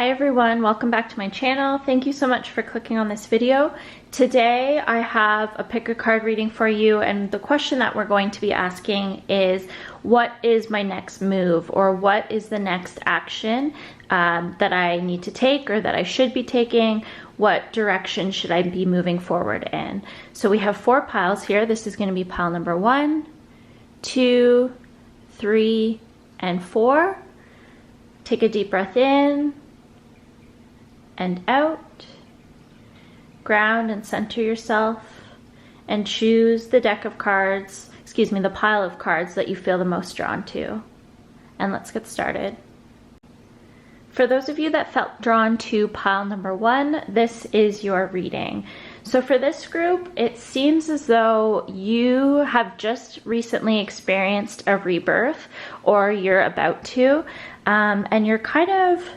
Hi everyone, welcome back to my channel. Thank you so much for clicking on this video. Today I have a pick a card reading for you, and the question that we're going to be asking is, what is my next move, or what is the next action that I need to take or that I should be taking? What direction should I be moving forward in? So we have 4 piles here. This is going to be pile number 1, 2, 3, and 4. Take a deep breath in and out. Ground and center yourself and choose the deck of cards, the pile of cards that you feel the most drawn to. And let's get started. For those of you that felt drawn to pile number 1, this is your reading. So for this group, it seems as though you have just recently experienced a rebirth, or you're about to, and you're kind of,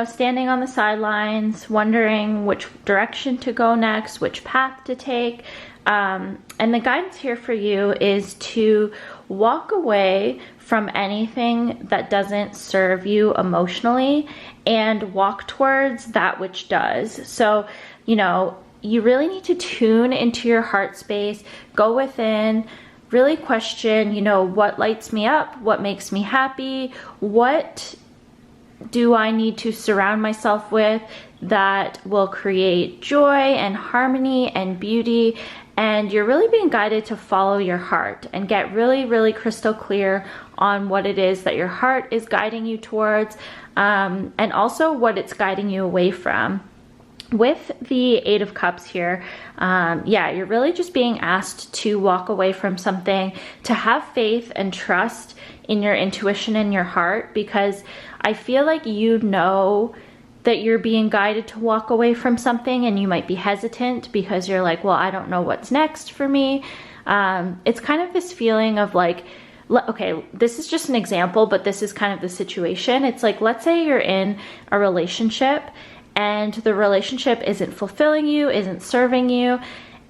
standing on the sidelines, wondering which direction to go next, which path to take. And the guidance here for you is to walk away from anything that doesn't serve you emotionally and walk towards that which does. So, you really need to tune into your heart space, go within, really question, what lights me up, what makes me happy, what do I need to surround myself with that will create joy and harmony and beauty. And you're really being guided to follow your heart and get really, really crystal clear on what it is that your heart is guiding you towards, and also what it's guiding you away from. With the 8 of Cups here, you're really just being asked to walk away from something, to have faith and trust in your intuition and your heart, because I feel like that you're being guided to walk away from something, and you might be hesitant because you're like, well, I don't know what's next for me. It's kind of this feeling of like, okay, this is just an example, but this is kind of the situation. It's like, let's say you're in a relationship and the relationship isn't fulfilling you, isn't serving you,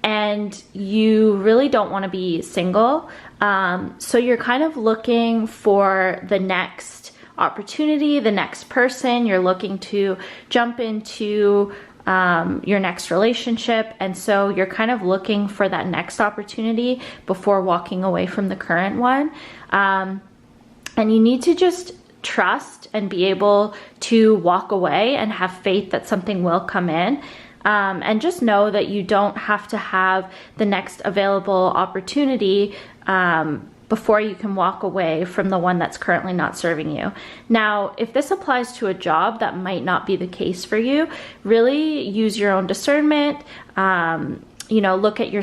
and you really don't want to be single. So you're kind of looking for the next opportunity, the next person. You're looking to jump into your next relationship. And so you're kind of looking for that next opportunity before walking away from the current one. And you need to just trust and be able to walk away and have faith that something will come in. And just know that you don't have to have the next available opportunity before you can walk away from the one that's currently not serving you. Now, if this applies to a job, that might not be the case for you. Really use your own discernment. Look at your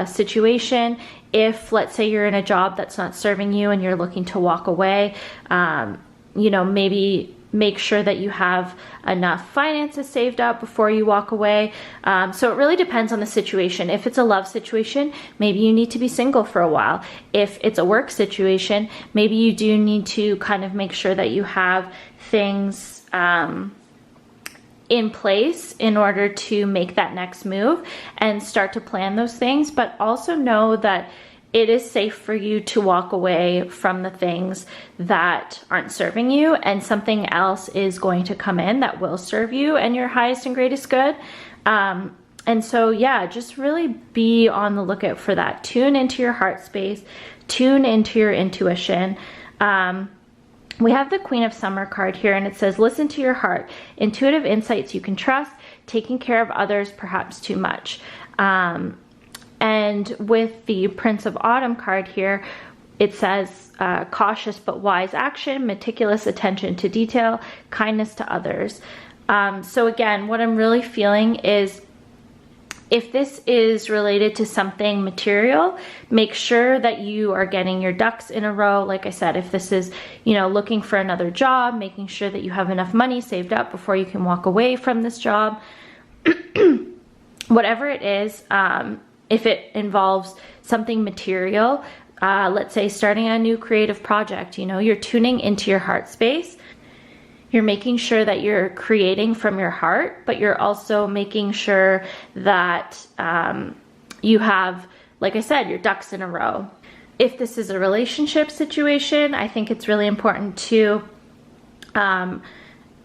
situation. If, let's say, you're in a job that's not serving you and you're looking to walk away, maybe make sure that you have enough finances saved up before you walk away. So it really depends on the situation. If it's a love situation, maybe you need to be single for a while. If it's a work situation, maybe you do need to kind of make sure that you have things in place in order to make that next move and start to plan those things. But also know that it is safe for you to walk away from the things that aren't serving you, and something else is going to come in that will serve you and your highest and greatest good. And so, just really be on the lookout for that. Tune into your heart space, tune into your intuition. We have the Queen of Summer card here, and it says, listen to your heart. Intuitive insights you can trust, taking care of others perhaps too much. And with the Prince of Autumn card here, it says cautious but wise action, meticulous attention to detail, kindness to others. So again, what I'm really feeling is, if this is related to something material, make sure that you are getting your ducks in a row. Like I said, if this is, looking for another job, making sure that you have enough money saved up before you can walk away from this job. Whatever it is, if it involves something material, let's say starting a new creative project, you're tuning into your heart space. You're making sure that you're creating from your heart, but you're also making sure that you have, like I said, your ducks in a row. If this is a relationship situation, I think it's really important to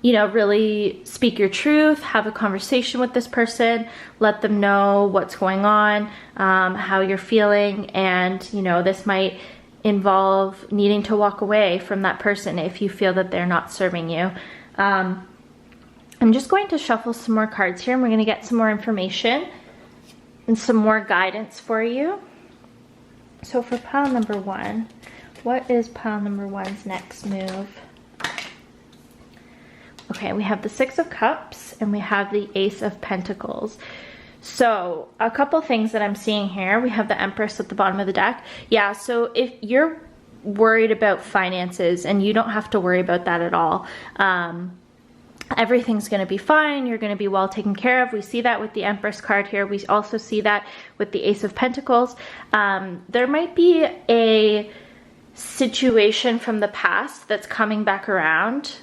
you know, really speak your truth, have a conversation with this person, let them know what's going on, how you're feeling, and, you know, this might involve needing to walk away from that person if you feel that they're not serving you. I'm just going to shuffle some more cards here, and we're going to get some more information and some more guidance for you. So for pile number 1, what is pile number 1's next move? Okay, we have the 6 of Cups and we have the Ace of Pentacles. So a couple things that I'm seeing here. We have the Empress at the bottom of the deck. Yeah, so if you're worried about finances, and you don't have to worry about that at all. Everything's going to be fine. You're going to be well taken care of. We see that with the Empress card here. We also see that with the Ace of Pentacles. There might be a situation from the past that's coming back around,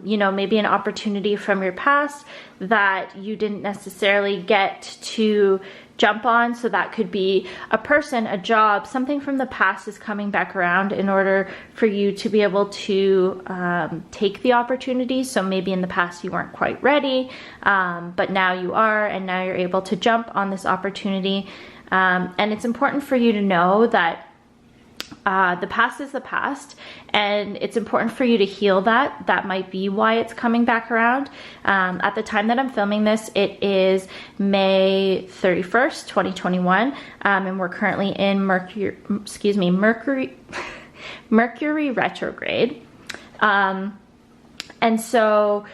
you know, maybe an opportunity from your past that you didn't necessarily get to jump on. So that could be a person, a job, something from the past is coming back around in order for you to be able to take the opportunity. So maybe in the past you weren't quite ready, but now you are, and now you're able to jump on this opportunity. And it's important for you to know that the past is the past, and it's important for you to heal that. That might be why it's coming back around. At the time that I'm filming this, it is May 31st, 2021, and we're currently in Mercury retrograde. And so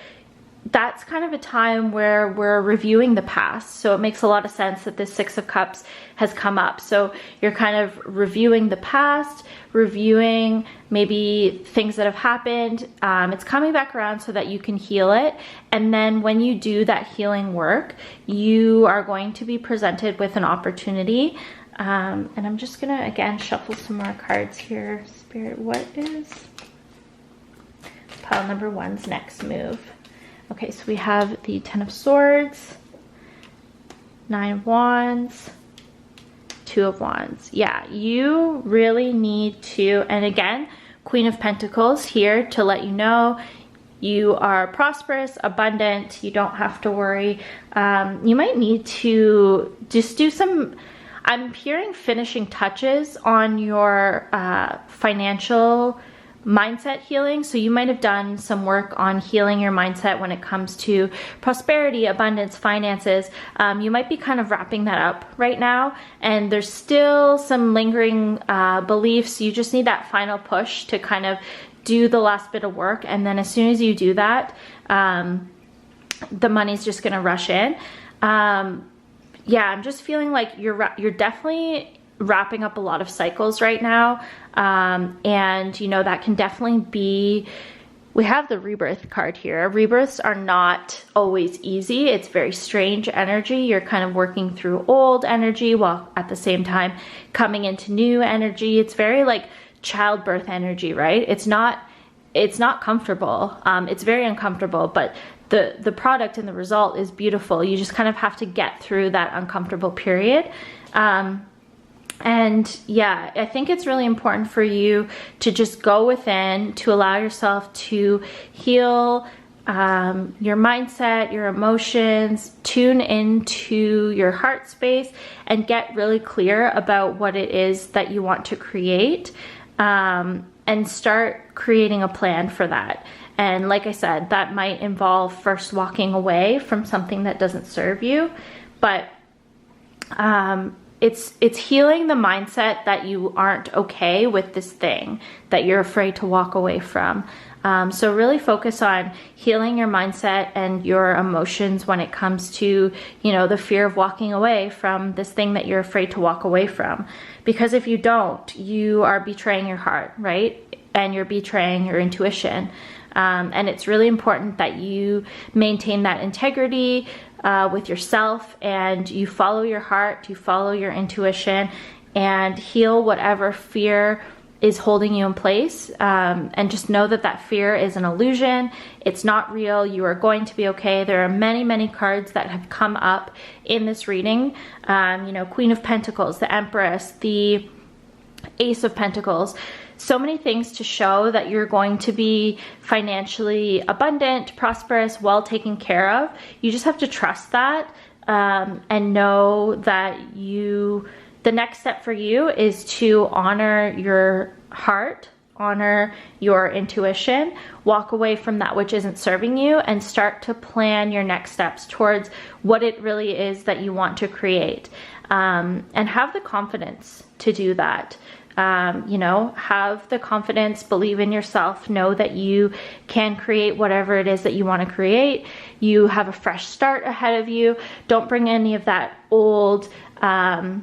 that's kind of a time where we're reviewing the past. So it makes a lot of sense that this 6 of Cups has come up. So you're kind of reviewing the past, reviewing maybe things that have happened. It's coming back around so that you can heal it. And then when you do that healing work, you are going to be presented with an opportunity. And I'm just gonna, again, shuffle some more cards here. Spirit, what is pile number 1's next move? Okay, so we have the 10 of Swords, 9 of Wands, 2 of Wands. Yeah, you really need to, and again, Queen of Pentacles here to let you know you are prosperous, abundant, you don't have to worry. You might need to just do some, I'm hearing finishing touches on your financial mindset healing. So you might have done some work on healing your mindset when it comes to prosperity, abundance, finances. You might be kind of wrapping that up right now, and there's still some lingering beliefs. You just need that final push to kind of do the last bit of work, and then as soon as you do that, the money's just going to rush in. Yeah, I'm just feeling like you're definitely wrapping up a lot of cycles right now. And you know, that can definitely be, we have the Rebirth card here. Rebirths are not always easy. It's very strange energy. You're kind of working through old energy while at the same time coming into new energy. It's very like childbirth energy, right? It's not comfortable. It's very uncomfortable, but the product and the result is beautiful. You just kind of have to get through that uncomfortable period. And yeah, I think it's really important for you to just go within, to allow yourself to heal your mindset, your emotions, tune into your heart space, and get really clear about what it is that you want to create, and start creating a plan for that. And like I said, that might involve first walking away from something that doesn't serve you, but it's healing the mindset that you aren't okay with this thing that you're afraid to walk away from. So really focus on healing your mindset and your emotions when it comes to, you know, the fear of walking away from this thing that you're afraid to walk away from. Because if you don't, you are betraying your heart, right? And you're betraying your intuition. And it's really important that you maintain that integrity with yourself, and you follow your heart, you follow your intuition, and heal whatever fear is holding you in place. And just know that that fear is an illusion. It's not real. You are going to be okay. There are many, many cards that have come up in this reading. You know, Queen of Pentacles, the Empress, the Ace of Pentacles. So many things to show that you're going to be financially abundant, prosperous, well taken care of. You just have to trust that and know that the next step for you is to honor your heart, honor your intuition, walk away from that which isn't serving you, and start to plan your next steps towards what it really is that you want to create. And have the confidence to do that. You know, have the confidence, believe in yourself, know that you can create whatever it is that you want to create. You have a fresh start ahead of you. Don't bring any of that old kind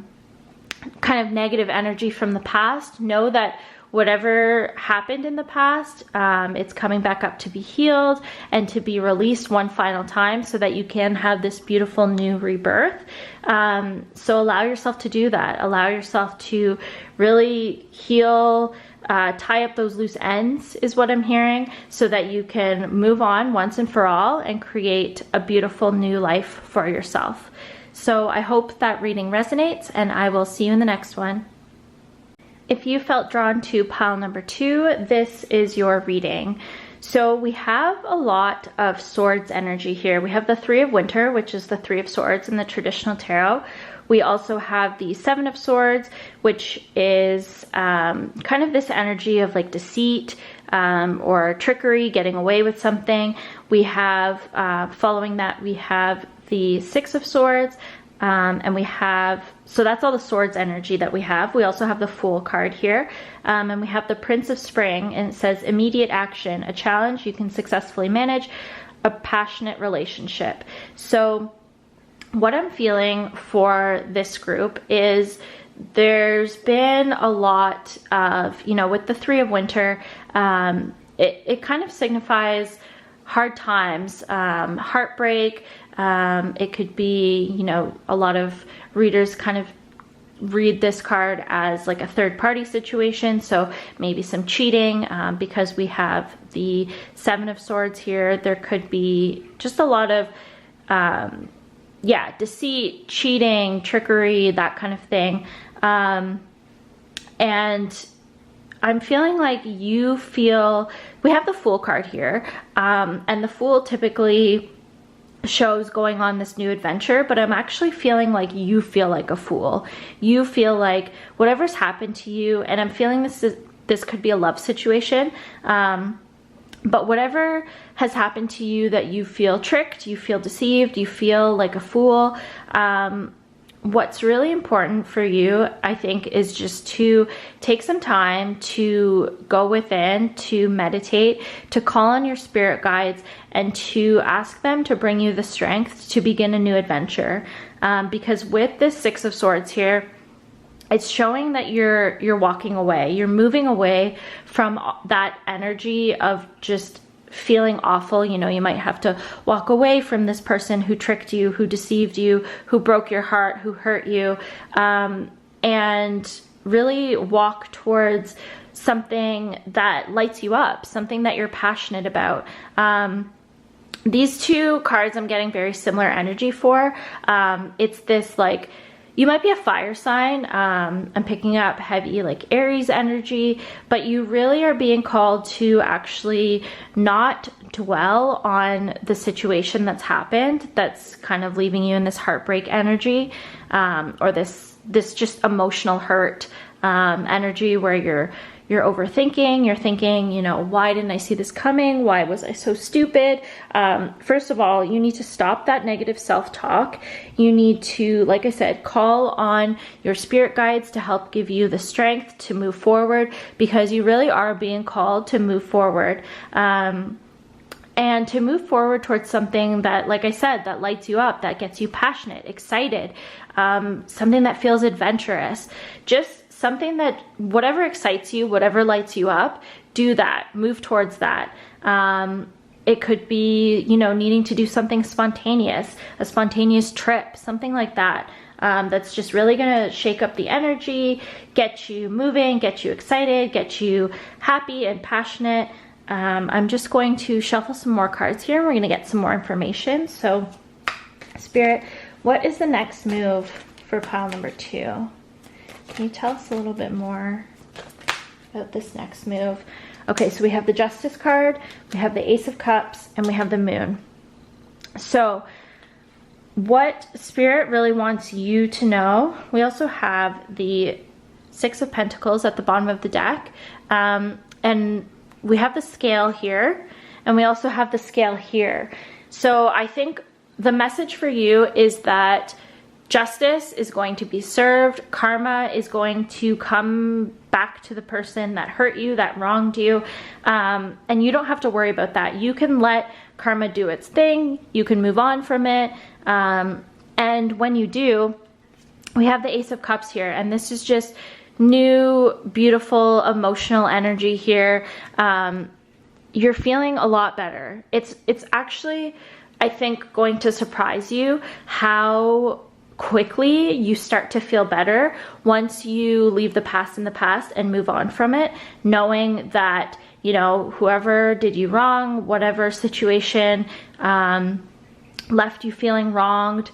of negative energy from the past. Know that whatever happened in the past, it's coming back up to be healed and to be released one final time so that you can have this beautiful new rebirth. So allow yourself to do that. Allow yourself to really heal, tie up those loose ends is what I'm hearing, so that you can move on once and for all and create a beautiful new life for yourself. So I hope that reading resonates, and I will see you in the next one. If you felt drawn to pile number 2, this is your reading. So we have a lot of swords energy here. We have the 3 of Winter, which is the 3 of Swords in the traditional tarot. We also have the 7 of Swords, which is kind of this energy of like deceit or trickery, getting away with something. We have, following that, we have the 6 of Swords, and we have, so that's all the swords energy that we have. We also have the Fool card here, and we have the Prince of Spring, and it says immediate action, a challenge you can successfully manage, a passionate relationship. So what I'm feeling for this group is there's been a lot of, you know, with the 3 of Winter, it kind of signifies hard times, heartbreak. It could be, you know, a lot of readers kind of read this card as like a third party situation. So maybe some cheating, because we have the 7 of Swords here. There could be just a lot of, yeah, deceit, cheating, trickery, that kind of thing. And I'm feeling like you feel, we have the Fool card here, and the Fool typically shows going on this new adventure, but I'm actually feeling like you feel like a fool. You feel like whatever's happened to you, and I'm feeling this could be a love situation, but whatever has happened to you that you feel tricked, you feel deceived, you feel like a fool, what's really important for you, I think, is just to take some time to go within, to meditate, to call on your spirit guides, and to ask them to bring you the strength to begin a new adventure. Because with this 6 of Swords here, it's showing that you're walking away. You're moving away from that energy of just feeling awful. You know, you might have to walk away from this person who tricked you, who deceived you, who broke your heart, who hurt you, and really walk towards something that lights you up, something that you're passionate about. These 2 cards I'm getting very similar energy for. It's this like, you might be a fire sign. I'm picking up heavy like Aries energy, but you really are being called to actually not dwell on the situation that's happened, that's kind of leaving you in this heartbreak energy, or this just emotional hurt energy where you're overthinking, you're thinking, you know, why didn't I see this coming? Why was I so stupid? First of all, you need to stop that negative self-talk. You need to, like I said, call on your spirit guides to help give you the strength to move forward, because you really are being called to move forward. And to move forward towards something that, like I said, that lights you up, that gets you passionate, excited, something that feels adventurous. Just something that, whatever excites you, whatever lights you up, do that, move towards that. It could be, you know, needing to do something spontaneous, a spontaneous trip, something like that. That's just really gonna shake up the energy, get you moving, get you excited, get you happy and passionate. I'm just going to shuffle some more cards here, and we're gonna get some more information. So, Spirit, what is the next move for pile number 2? Can you tell us a little bit more? about this next move. Okay, so we have the Justice card, we have the Ace of Cups, and we have the Moon. So what Spirit really wants you to know, we also have the Six of Pentacles at the bottom of the deck, and we have the scale here, and we also have the scale here. So I think the message for you is that justice is going to be served. Karma is going to come back to the person that hurt you, that wronged you. And you don't have to worry about that. You can let karma do its thing. You can move on from it. And when you do, we have the Ace of Cups here. And this is just new, beautiful, emotional energy here. You're feeling a lot better. It's actually, I think, going to surprise you how quickly you start to feel better once you leave the past in the past and move on from it, knowing that, you know, whoever did you wrong, whatever situation left you feeling wronged,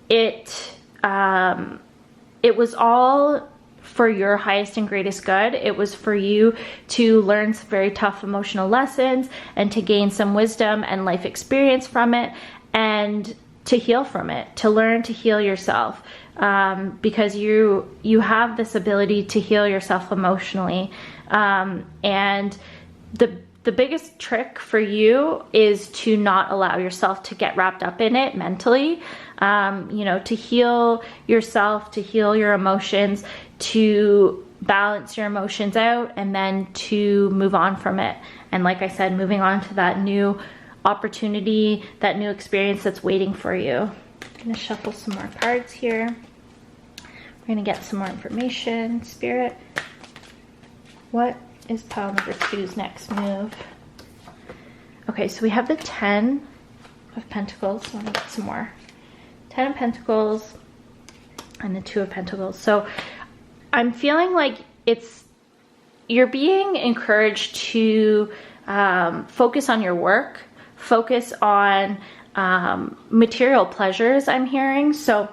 it was all for your highest and greatest good. It was for you to learn some very tough emotional lessons and to gain some wisdom and life experience from it, and to heal from it, to learn to heal yourself, because you have this ability to heal yourself emotionally. And the biggest trick for you is to not allow yourself to get wrapped up in it mentally, you know, to heal yourself, to heal your emotions, to balance your emotions out, and then to move on from it. And like I said, moving on to that new opportunity, that new experience that's waiting for you. I'm gonna shuffle some more cards here. We're gonna get some more information. Spirit, what is pile number 2's next move? Okay, so we have the 10 of Pentacles. So I'm gonna get some more. 10 of Pentacles and the 2 of Pentacles. So I'm feeling like you're being encouraged to focus on your work, focus on material pleasures, I'm hearing. So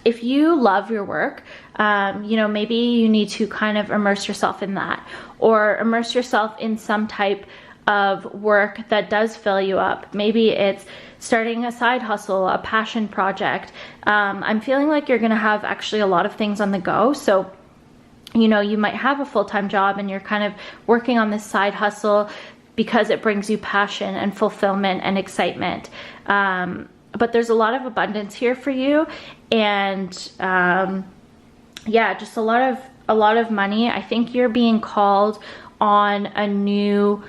if you love your work, you know, maybe you need to kind of immerse yourself in that, or immerse yourself in some type of work that does fill you up. Maybe it's starting a side hustle, a passion project. I'm feeling like you're gonna have actually a lot of things on the go. So, you know, you might have a full-time job and you're kind of working on this side hustle because it brings you passion and fulfillment and excitement. But there's a lot of abundance here for you, and yeah, just a lot of money. I think you're being called on a new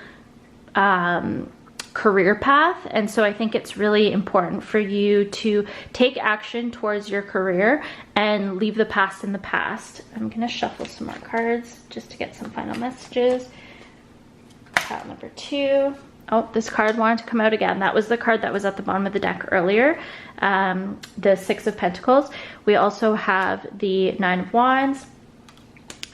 career path, and so I think it's really important for you to take action towards your career and leave the past in the past. I'm gonna shuffle some more cards just to get some final messages. Pile number 2. Oh, this card wanted to come out again. That was the card that was at the bottom of the deck earlier, the 6 of Pentacles. We also have the 9 of Wands,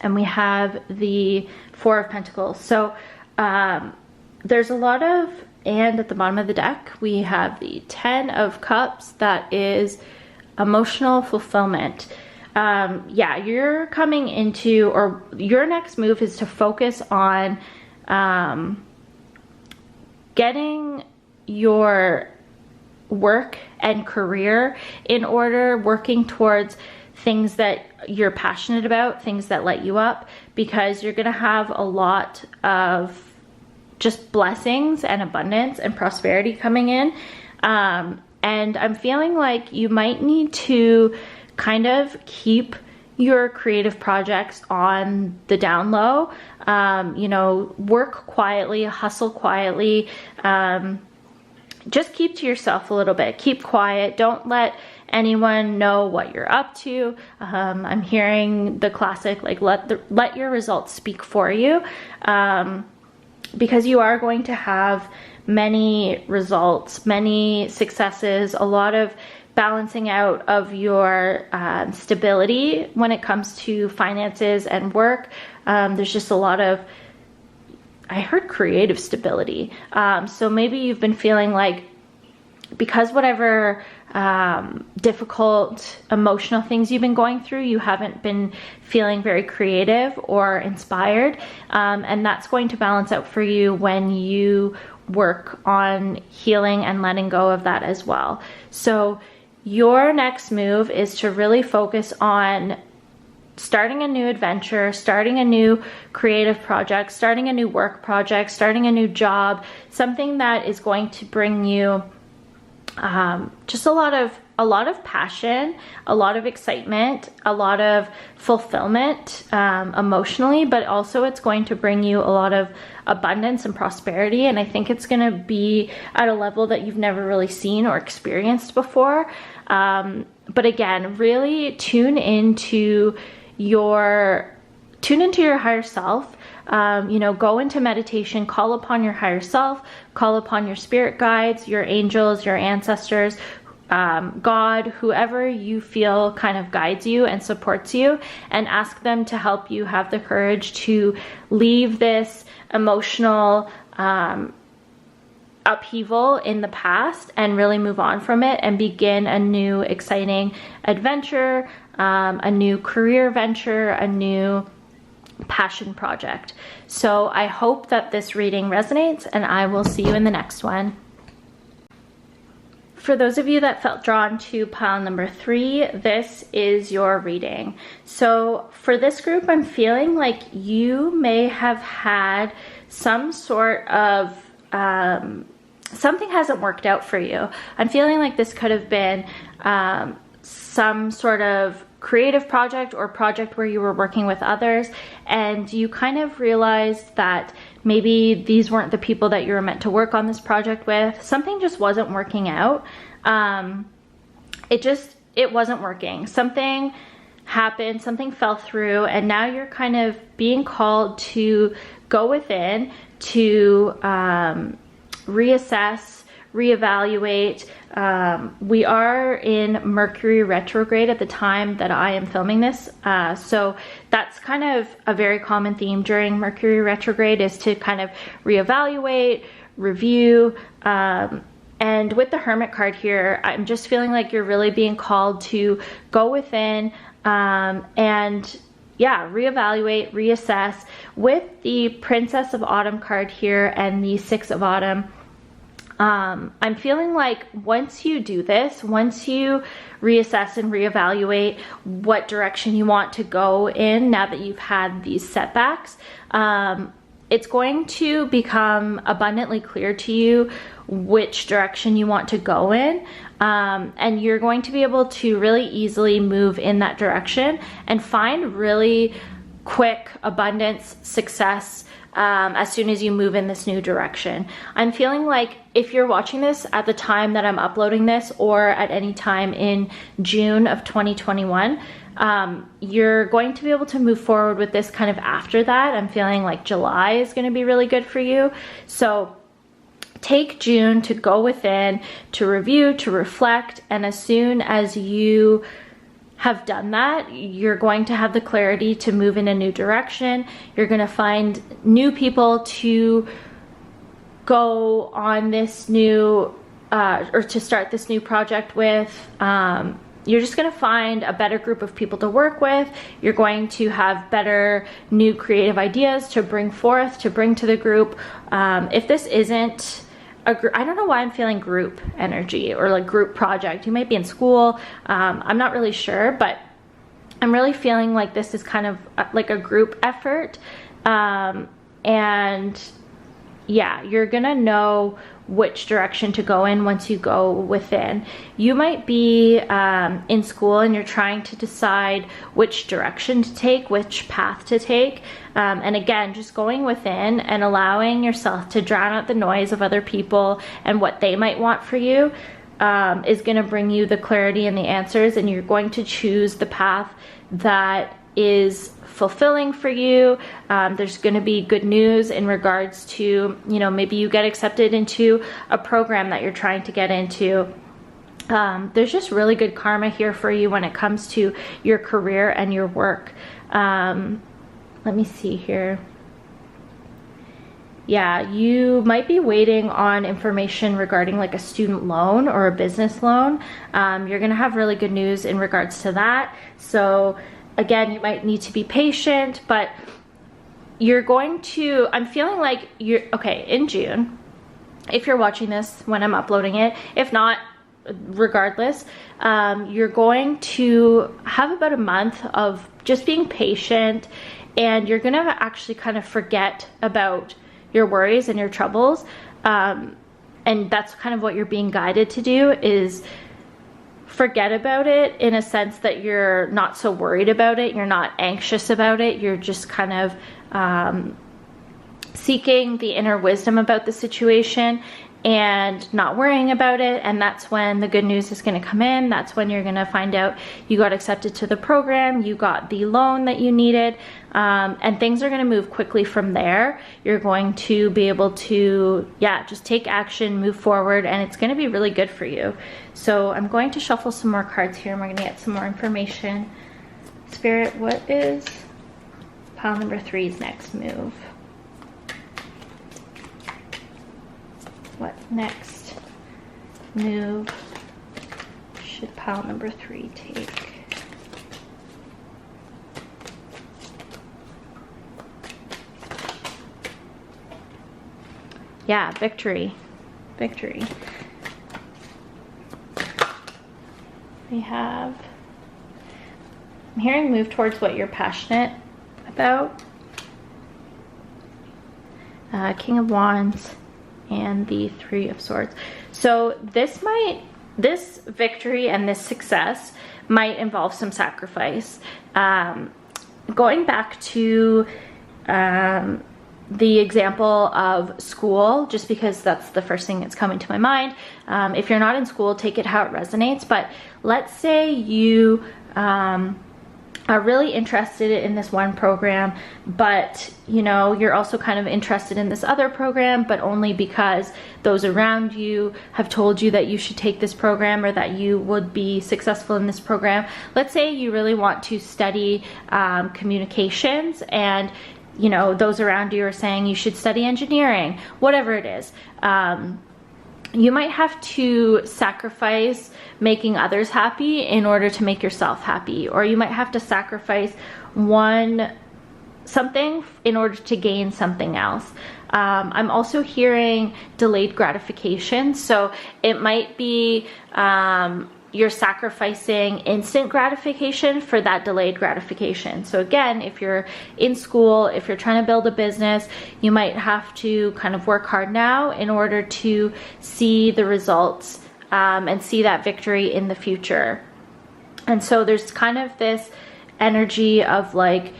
and we have the 4 of Pentacles. So there's a lot of, and at the bottom of the deck, we have the 10 of Cups. That is emotional fulfillment. Yeah, you're coming into, or your next move is to focus on getting your work and career in order, working towards things that you're passionate about, things that light you up, because you're gonna have a lot of just blessings and abundance and prosperity coming in. And I'm feeling like you might need to kind of keep your creative projects on the down low. You know, work quietly, hustle quietly, just keep to yourself a little bit, keep quiet, don't let anyone know what you're up to. I'm hearing the classic, like, let your results speak for you, because you are going to have many results, many successes, a lot of balancing out of your stability when it comes to finances and work. There's just a lot of, I heard creative stability. So maybe you've been feeling like because whatever difficult emotional things you've been going through, you haven't been feeling very creative or inspired, and that's going to balance out for you when you work on healing and letting go of that as well. So your next move is to really focus on starting a new adventure, starting a new creative project, starting a new work project, starting a new job, something that is going to bring you just a lot of passion, a lot of excitement, a lot of fulfillment emotionally, but also it's going to bring you a lot of abundance and prosperity. And I think it's going to be at a level that you've never really seen or experienced before. But again, really tune into your higher self. You know, go into meditation, call upon your higher self, call upon your spirit guides, your angels, your ancestors, God, whoever you feel kind of guides you and supports you, and ask them to help you have the courage to leave this emotional upheaval in the past and really move on from it and begin a new exciting adventure, a new career venture, a new passion project. So I hope that this reading resonates, and I will see you in the next one. For those of you that felt drawn to pile number 3, this is your reading. So for this group, I'm feeling like you may have had some sort of something hasn't worked out for you. I'm feeling like this could have been some sort of creative project or project where you were working with others, and you kind of realized that maybe these weren't the people that you were meant to work on this project with. Something just wasn't working out. It wasn't working. Something happened, something fell through, and now you're kind of being called to go within, to reassess, reevaluate. We are in Mercury retrograde at the time that I am filming this. So that's kind of a very common theme during Mercury retrograde, is to kind of reevaluate, review. And with the Hermit card here, I'm just feeling like you're really being called to go within and yeah, reevaluate, reassess. With the Princess of Autumn card here and the Six of Autumn, I'm feeling like once you do this, once you reassess and reevaluate what direction you want to go in now that you've had these setbacks, it's going to become abundantly clear to you which direction you want to go in, and you're going to be able to really easily move in that direction and find really quick abundance, success, as soon as you move in this new direction. I'm feeling like if you're watching this at the time that I'm uploading this, or at any time in June of 2021, you're going to be able to move forward with this kind of after that. I'm feeling like July is going to be really good for you. So take June to go within, to review, to reflect, and as soon as you have done that, you're going to have the clarity to move in a new direction. You're going to find new people to go on this new or to start this new project with. You're just going to find a better group of people to work with. You're going to have better new creative ideas to bring forth, to bring to the group. If this isn't a group, I don't know why I'm feeling group energy or like group project. You might be in school. I'm not really sure, but I'm really feeling like this is kind of like a group effort. And yeah, you're gonna know which direction to go in once you go within. You might be in school and you're trying to decide which direction to take, which path to take. And again, just going within and allowing yourself to drown out the noise of other people and what they might want for you is going to bring you the clarity and the answers, and you're going to choose the path that is fulfilling for you. There's going to be good news in regards to, you know, maybe you get accepted into a program that you're trying to get into. There's just really good karma here for you when it comes to your career and your work. Let me see here. Yeah, you might be waiting on information regarding like a student loan or a business loan. You're gonna have really good news in regards to that. So again, you might need to be patient, but you're going to, I'm feeling like you're, okay, in June, if you're watching this when I'm uploading it, if not, regardless, you're going to have about a month of just being patient, and you're gonna actually kind of forget about your worries and your troubles, and that's kind of what you're being guided to do, is forget about it, in a sense that you're not so worried about it, you're not anxious about it, you're just kind of seeking the inner wisdom about the situation and not worrying about it. And that's when the good news is going to come in. That's when you're going to find out you got accepted to the program, you got the loan that you needed, and things are going to move quickly from there. You're going to be able to, yeah, just take action, move forward, and it's going to be really good for you. So I'm going to shuffle some more cards here, and we're going to get some more information. Spirit, what is pile number 3's next move? What next move should pile number 3 take? Yeah, victory. Victory. We have, I'm hearing move towards what you're passionate about. King of Wands and the 3 of Swords. So this victory and this success might involve some sacrifice. Going back to the example of school, just because that's the first thing that's coming to my mind. If you're not in school, take it how it resonates. But let's say you are really interested in this one program, but you know, you're also kind of interested in this other program, but only because those around you have told you that you should take this program or that you would be successful in this program. Let's say you really want to study communications, and you know, those around you are saying you should study engineering, whatever it is. You might have to sacrifice making others happy in order to make yourself happy, or you might have to sacrifice something in order to gain something else. I'm also hearing delayed gratification, so it might be you're sacrificing instant gratification for that delayed gratification. So again, if you're in school, if you're trying to build a business, you might have to kind of work hard now in order to see the results and see that victory in the future. And so there's kind of this energy of like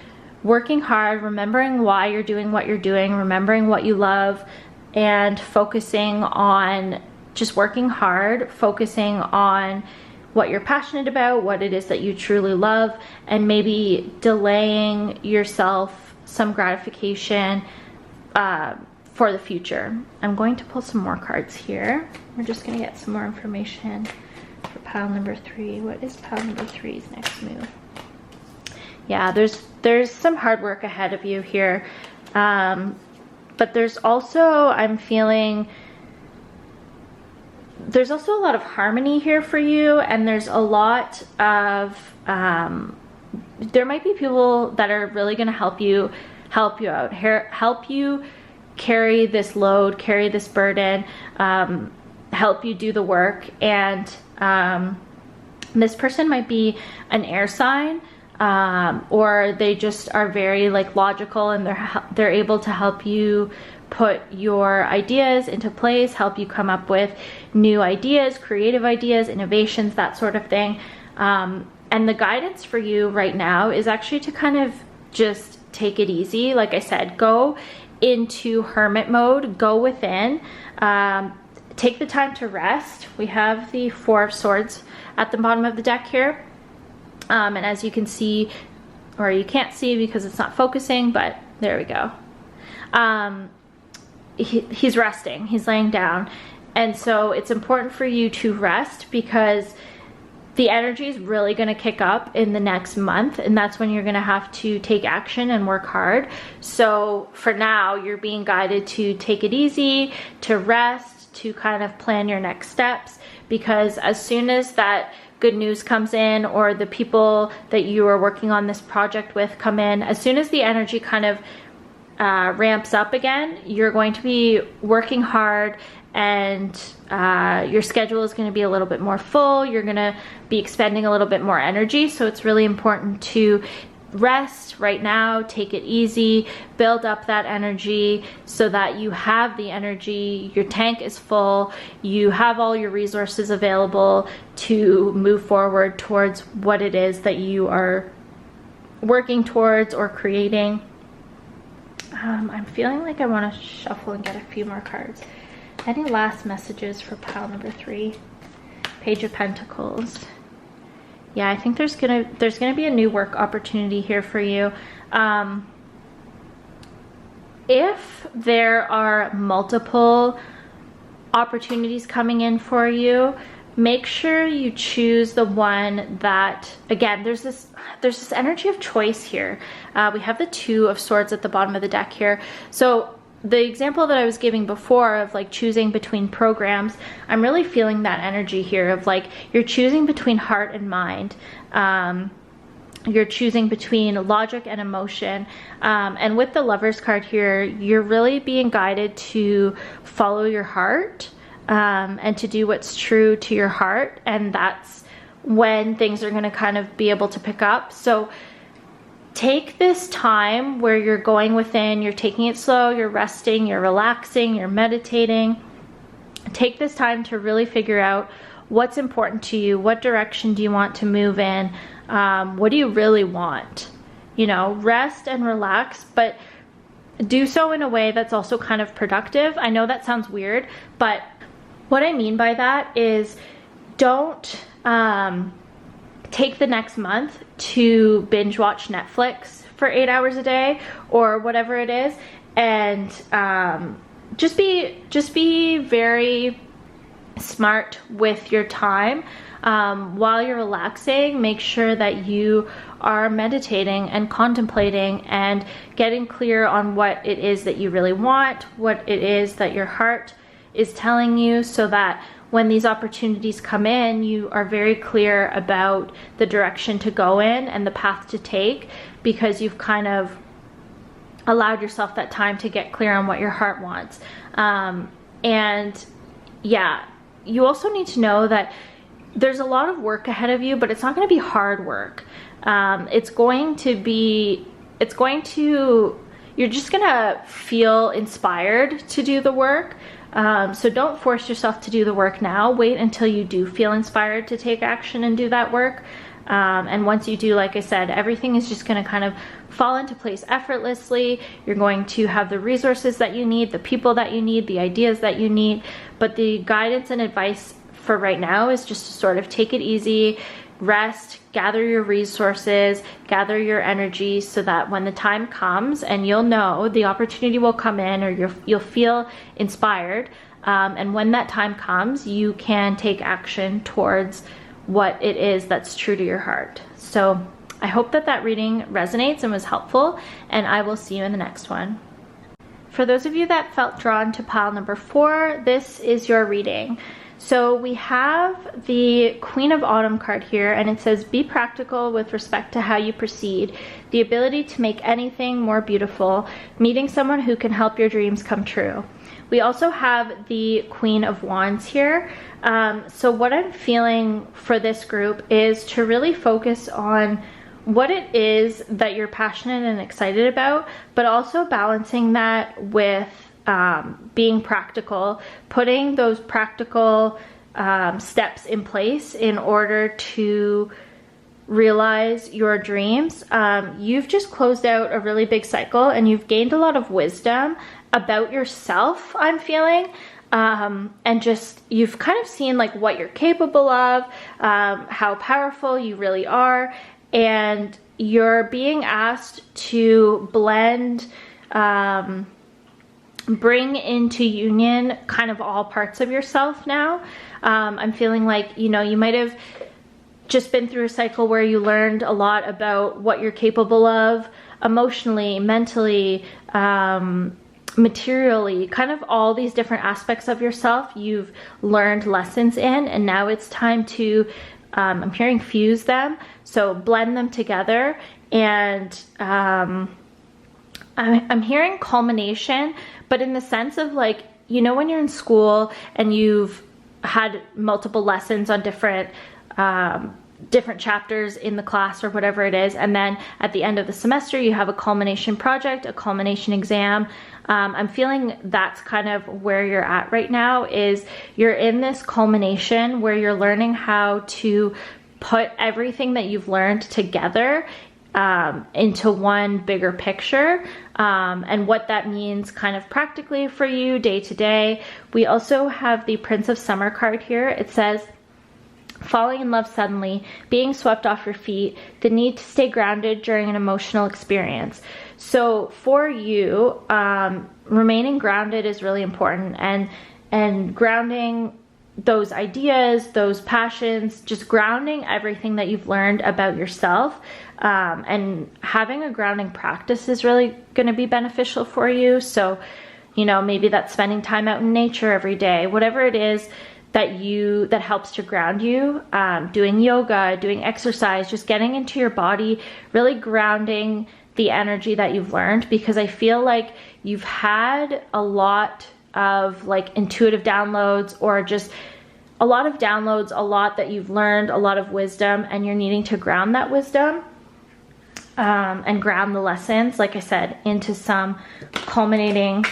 working hard, remembering why you're doing what you're doing, remembering what you love, and focusing on just working hard, focusing on what you're passionate about, what it is that you truly love, and maybe delaying yourself some gratification for the future. I'm going to pull some more cards here. We're just going to get some more information for pile number 3. What is pile number 3's next move? Yeah, there's some hard work ahead of you here, but there's also, I'm feeling, there's also a lot of harmony here for you, and there's a lot of there might be people that are really going to help you out, help you carry this load, carry this burden, help you do the work. And this person might be an air sign, or they just are very like logical, and they're able to help you put your ideas into place, help you come up with new ideas, creative ideas, innovations, that sort of thing. And the guidance for you right now is actually to kind of just take it easy. Like I said, go into hermit mode, go within, take the time to rest. We have the 4 of Swords at the bottom of the deck here. And as you can see, or you can't see because it's not focusing, but there we go. He's resting, he's laying down. And so it's important for you to rest, because the energy is really going to kick up in the next month, and that's when you're going to have to take action and work hard. So for now, you're being guided to take it easy, to rest, to kind of plan your next steps, because as soon as that good news comes in, or the people that you are working on this project with come in, as soon as the energy kind of ramps up again, you're going to be working hard, and your schedule is going to be a little bit more full. You're going to be expending a little bit more energy. So it's really important to rest right now, take it easy, build up that energy so that you have the energy, your tank is full, you have all your resources available to move forward towards what it is that you are working towards or creating. I'm feeling like I want to shuffle and get a few more cards. Any last messages for pile number 3? Page of Pentacles. Yeah, I think there's gonna be a new work opportunity here for you. If there are multiple opportunities coming in for you, make sure you choose the one that, again, there's this energy of choice here. We have the 2 of Swords at the bottom of the deck here. So the example that I was giving before of like choosing between programs, I'm really feeling that energy here of like you're choosing between heart and mind. You're choosing between logic and emotion. And with the Lovers card here, you're really being guided to follow your heart and to do what's true to your heart. And that's when things are going to kind of be able to pick up. So take this time where you're going within, you're taking it slow, you're resting, you're relaxing, you're meditating. Take this time to really figure out what's important to you, what direction do you want to move in, what do you really want? You know, rest and relax, but do so in a way that's also kind of productive. I know that sounds weird, but what I mean by that is don't take the next month to binge watch Netflix for 8 hours a day or whatever it is, and just be very smart with your time. While you're relaxing, make sure that you are meditating and contemplating and getting clear on what it is that you really want, what it is that your heart is telling you, so that when these opportunities come in, you are very clear about the direction to go in and the path to take, because you've kind of allowed yourself that time to get clear on what your heart wants. And yeah, you also need to know that there's a lot of work ahead of you, but it's not going to be hard work. You're just going to feel inspired to do the work. So don't force yourself to do the work now. Wait until you do feel inspired to take action and do that work. And once you do, like I said, everything is just going to kind of fall into place effortlessly. You're going to have the resources that you need, the people that you need, the ideas that you need. But the guidance and advice for right now is just to sort of take it easy, rest, gather your resources, gather your energy, so that when the time comes, and you'll know the opportunity will come in, or you'll feel inspired, and when that time comes, you can take action towards what it is that's true to your heart. So I hope that reading resonates and was helpful, and I will see you in the next one. For those of you that felt drawn to pile number 4, this is your reading. So we have the Queen of Autumn card here, and it says, be practical with respect to how you proceed, the ability to make anything more beautiful, meeting someone who can help your dreams come true. We also have the Queen of Wands here. So what I'm feeling for this group is to really focus on what it is that you're passionate and excited about, but also balancing that with being practical, putting those practical steps in place in order to realize your dreams. You've just closed out a really big cycle, and you've gained a lot of wisdom about yourself, I'm feeling. And just, you've kind of seen like what you're capable of, how powerful you really are, and you're being asked to blend, bring into union kind of all parts of yourself now. I'm feeling like, you know, you might have just been through a cycle where you learned a lot about what you're capable of emotionally, mentally, materially, kind of all these different aspects of yourself you've learned lessons in, and now it's time to, I'm hearing fuse them, so blend them together. And I'm hearing culmination, but in the sense of like, you know, when you're in school and you've had multiple lessons on different chapters in the class or whatever it is, and then at the end of the semester you have a culmination project, a culmination exam. I'm feeling that's kind of where you're at right now, is you're in this culmination where you're learning how to put everything that you've learned together into one bigger picture, and what that means kind of practically for you day to day. We also have the Prince of Summer card here. It says, falling in love suddenly, being swept off your feet, the need to stay grounded during an emotional experience. So for you, remaining grounded is really important, and grounding those ideas, those passions, just grounding everything that you've learned about yourself, and having a grounding practice is really going to be beneficial for you. So, you know, maybe that's spending time out in nature every day, whatever it is that helps to ground you, doing yoga, doing exercise, just getting into your body, really grounding the energy that you've learned, because I feel like you've had a lot of like intuitive downloads, or just a lot of downloads, a lot that you've learned, a lot of wisdom, and you're needing to ground that wisdom, and ground the lessons, like I said, into some culminating.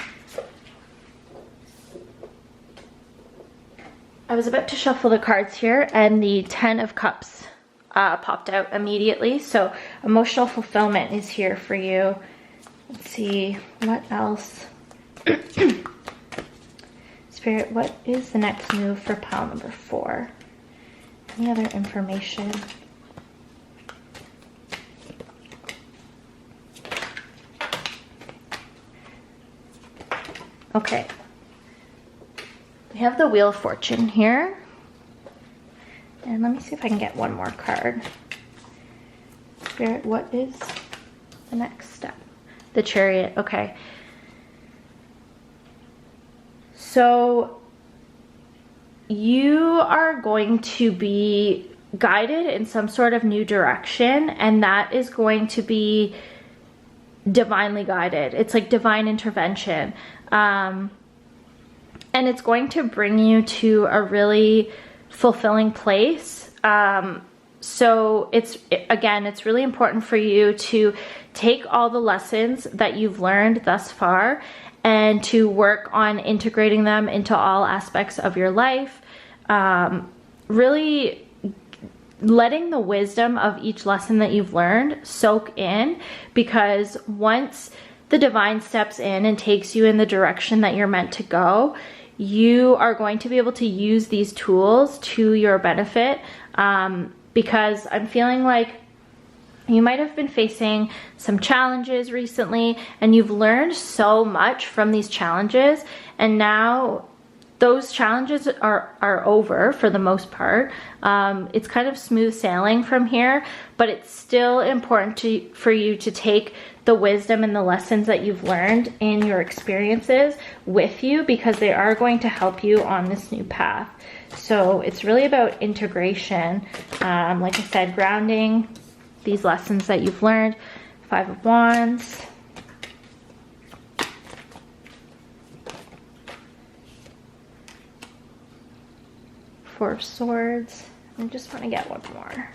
I was about to shuffle the cards here, and the 10 of Cups popped out immediately. So emotional fulfillment is here for you. Let's see what else. Spirit, what is the next move for pile number 4? Any other information? Okay. We have the Wheel of Fortune here. And let me see if I can get one more card. Spirit, what is the next step? The Chariot, okay. So you are going to be guided in some sort of new direction, and that is going to be divinely guided. It's like divine intervention. And it's going to bring you to a really fulfilling place. So it's really important for you to take all the lessons that you've learned thus far and to work on integrating them into all aspects of your life. Really letting the wisdom of each lesson that you've learned soak in, because once the divine steps in and takes you in the direction that you're meant to go, you are going to be able to use these tools to your benefit, because I'm feeling like you might have been facing some challenges recently, and you've learned so much from these challenges, and now those challenges are over for the most part. It's kind of smooth sailing from here, but it's still important for you to take the wisdom and the lessons that you've learned in your experiences with you, because they are going to help you on this new path. So it's really about integration. Like I said, grounding these lessons that you've learned. 5 of Wands. Four of Swords. I just want to get one more.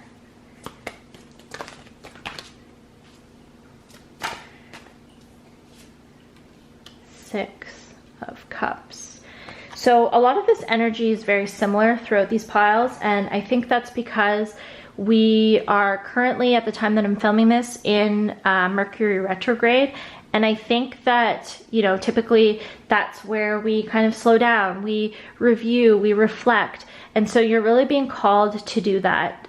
Six of Cups. So a lot of this energy is very similar throughout these piles, and I think that's because we are currently, at the time that I'm filming this, in Mercury retrograde. And I think that, you know, typically that's where we kind of slow down, we review, we reflect. And so you're really being called to do that.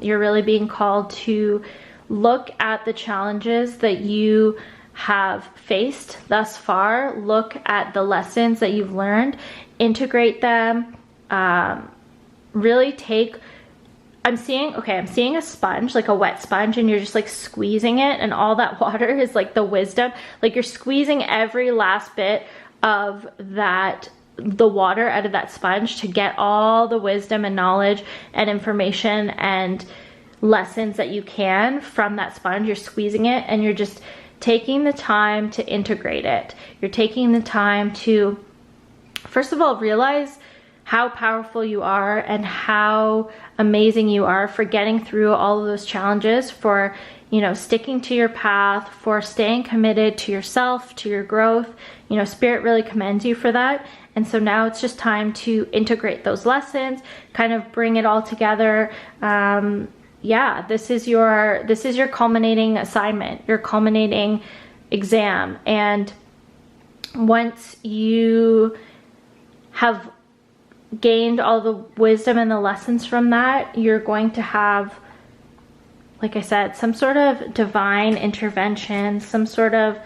You're really being called to look at the challenges that you have faced thus far, look at the lessons that you've learned, integrate them, really take I'm seeing a sponge, like a wet sponge, and you're just like squeezing it, and all that water is like the wisdom. Like you're squeezing every last bit of the water out of that sponge to get all the wisdom and knowledge and information and lessons that you can from that sponge. You're squeezing it, and you're just taking the time to integrate it. You're taking the time to, first of all, realize how powerful you are and how amazing you are for getting through all of those challenges, for, you know, sticking to your path, for staying committed to yourself, to your growth. You know, Spirit really commends you for that. And so now it's just time to integrate those lessons, kind of bring it all together. Yeah, this is your culminating assignment, your culminating exam. And once you have gained all the wisdom and the lessons from that, you're going to have, like I said, some sort of divine intervention, some sort of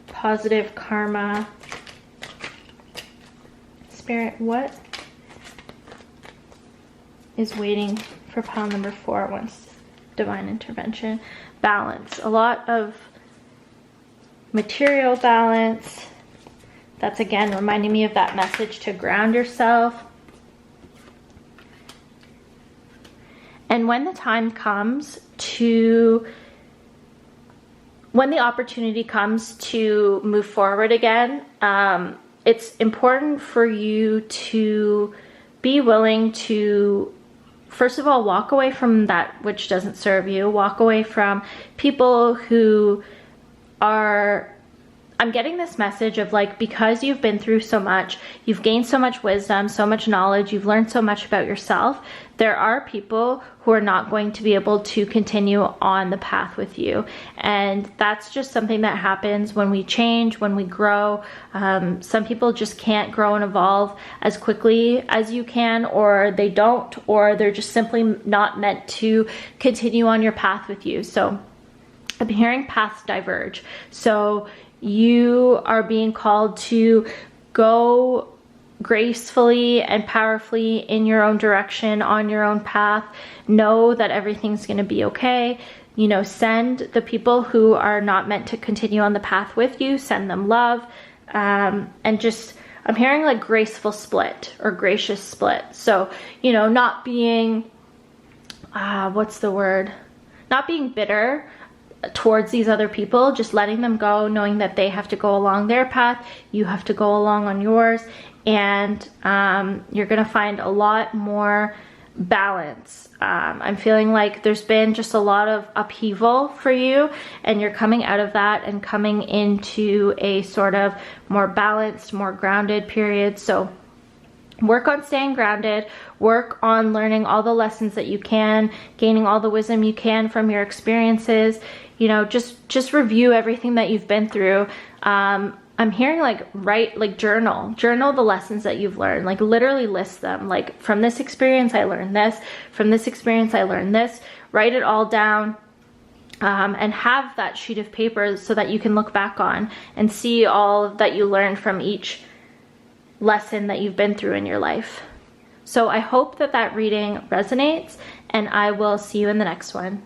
positive karma. Spirit, what is waiting for pile number 4 once divine intervention? Balance. A lot of material balance. That's again reminding me of that message to ground yourself. And when the time comes to, when the opportunity comes to move forward again, it's important for you to be willing to, first of all, walk away from that which doesn't serve you. Walk away from people who are, I'm getting this message of like, because you've been through so much, you've gained so much wisdom, so much knowledge, you've learned so much about yourself, there are people who are not going to be able to continue on the path with you. And that's just something that happens when we change, when we grow. Some people just can't grow and evolve as quickly as you can, or they don't, or they're just simply not meant to continue on your path with you. So I'm hearing paths diverge. So you are being called to go gracefully and powerfully in your own direction, on your own path. Know that everything's going to be okay. You know, send the people who are not meant to continue on the path with you, send them love. And just, I'm hearing like graceful split or gracious split. So, you know, not being, what's the word? Not being bitter towards these other people, just letting them go, knowing that they have to go along their path, you have to go along on yours, and you're gonna find a lot more balance. I'm feeling like there's been just a lot of upheaval for you, and you're coming out of that and coming into a sort of more balanced, more grounded period. So work on staying grounded, work on learning all the lessons that you can, gaining all the wisdom you can from your experiences. You know, just review everything that you've been through. I'm hearing like journal the lessons that you've learned, like literally list them. Like, from this experience I learned this, from this experience I learned this. Write it all down, and have that sheet of paper so that you can look back on and see all that you learned from each lesson that you've been through in your life. So I hope that that reading resonates, and I will see you in the next one.